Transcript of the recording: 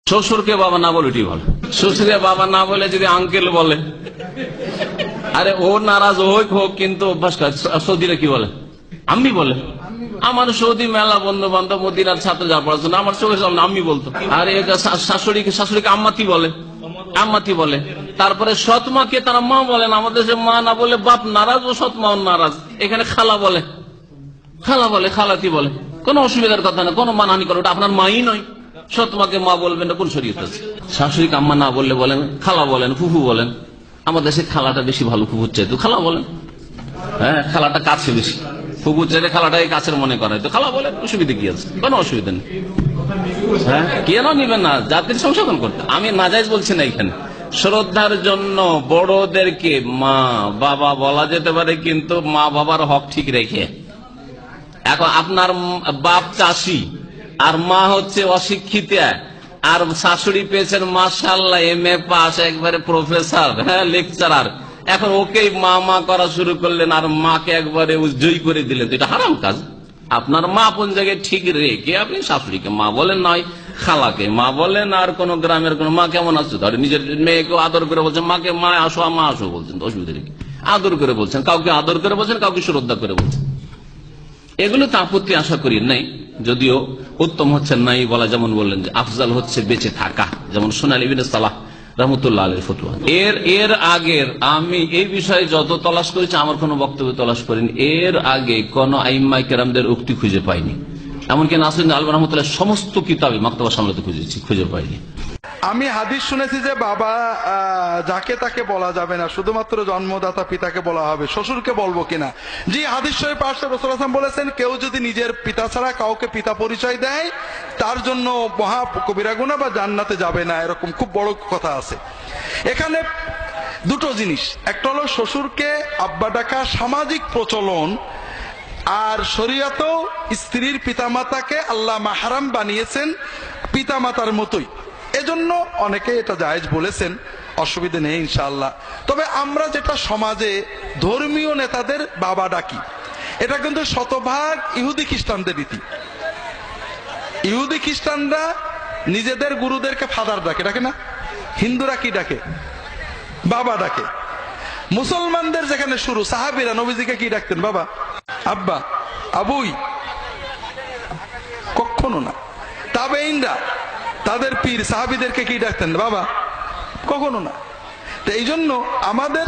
শ্বশুরকে বাবা না বলে এটি ভালো। শ্বশুরকে বাবা না বলে যদি আঙ্কেল বলে, আরে ও নারাজ হোক হোক, কিন্তু অভ্যাস কাজ। সৌদিরা কি বলে? আম্মি বলে। আমার সৌদি মেলা বন্ধু বান্ধব, মদিনার ছাত্র যা পড়াশোনা, আমার চোখের সামনে আম্মি বলতো। আর শাশুড়িকে আম্মাতি বলে, আম্মাতি বলে। তারপরে সৎমাকে তারা মা বলেন। আমাদের দেশে মা না বলে বাপ নারাজ, ও সৎমাও নারাজ। এখানে খালা বলে, খালা বলে, খালাতি বলে। কোনো অসুবিধার কথা না, কোনো মানহানি করে, ওটা আপনার মাই নয়। সৎমাকে মা বলবেন না, কোন শরীয়ত আছে? শাশুড়িকে আম্মা না বললে বলেন খালা বলেন, ফুফু বলেন। আমাদের দেশে খালাটা বেশি ভালো, ফুফুর চাইতে খালা বলেন। হ্যাঁ, খালাটা কাছে বেশি, ফুফুর চাইতে খালাটাই কাছের মনে করে, তো খালা বলেন, অসুবিধা কি আছে? কোনো অসুবিধা নেই। হ্যাঁ, কেন নিবেন না? জাতির সংশোধন করতে আমি নাজাইজ বলছি না। এখানে শ্রদ্ধার জন্য বড়দেরকে মা বাবা বলা যেতে পারে, কিন্তু মা বাবার হক ঠিক রেখে। এখন আপনার বাপ চাষি আর মা হচ্ছে অশিক্ষিত, আর শাশুড়ি পেয়েছেন মাশাআল্লাহ MA পাস, একবারে প্রফেসর, হ্যাঁ লেকচারার। এখন ওকেই মা মা করা শুরু করলেন, আর মাকে একবারে জয়ী করে দিলেন, তো এটা হারাম কাজ। আপনার মা কোন জায়গায় ঠিক রেখে আপনি শাশুড়িকে মা বলেন, নয় খালাকে মা বলেন। আর কোন গ্রামের কোন মা কেমন আছে, ধরে নিজের মেয়েকেও আদর করে বলছেন, মাকে মা আসো, মা আসো বলছেন, তো অসুবিধা নেই। আদর করে বলছেন, কাউকে আদর করে বলছেন, কাউকে শ্রদ্ধা করে বলছেন। এগুলো তো আপত্তি আশা করি নাই, যদিও উত্তম হচ্ছে নাই বলা। যেমন বললেন যে আফজাল হচ্ছে বেঁচে থাকা, যেমন সোনালী ইবনে সালাহ রহমতুল্লাহ আলাইহির ফতোয়া। এর আগের আমি এই বিষয়ে যত তলাশ করেছি, আমার কোনো বক্তব্য তলাশ করিনি। এর আগে কোন আইম্মায়ে কেরামদের উক্তি খুঁজে পাইনি। এমনকি নাসিরুদ্দিন আলবানী রহমতুল্লাহ সমস্ত কিতাবে মাকতাবা সামলাতে খুঁজেছি, খুঁজে পাইনি। আমি হাদিস শুনেছি যে বাবা যাকে তাকে বলা যাবে না, শুধুমাত্র জন্মদাতা পিতাকে বলা হবে। শ্বশুরকে বলবো কিনা? জি, হাদিস শরীফে আসছে, রাসূলুল্লাহ সাল্লাল্লাহু আলাইহি ওয়াসাল্লাম বলেছেন, কেউ যদি নিজের পিতা ছাড়া কাউকে পিতা পরিচয় দেয়, তার জন্য মহা কবিরা গুনাহ বা জান্নাতে যাবে না, এরকম খুব বড় কথা আছে। এখানে দুটো জিনিস, একটা হলো শ্বশুরকে আব্বা ডাকা সামাজিক প্রচলন, আর শরীয়তেও স্ত্রীর পিতামাতাকে আল্লাহ মাহরাম বানিয়েছেন পিতামাতার মতোই। এজন্য অনেকে এটা জায়েজ বলেছেন, অসুবিধা নেই ইনশাআল্লাহ। তবে আমরা যেটা সমাজে ধর্মীয় নেতাদের বাবা ডাকি, এটা কিন্তু শতভাগ ইহুদি খ্রিস্টানদের রীতি। ইহুদি খ্রিস্টানরা নিজেদের গুরুদেরকে ফাদার ডাকে, ডাকে না? হিন্দুরা কি ডাকে? বাবা ডাকে। মুসলমানদের যেখানে শুরু, সাহাবীরা নবীজিকে কি ডাকতেন? বাবা, আব্বা, আবুই, কখনো না। তাবেঈনরা তাদের পীর সাহাবীদেরকে কি ডাকতেন? বাবা, কখনো না। তো এই জন্য আমাদের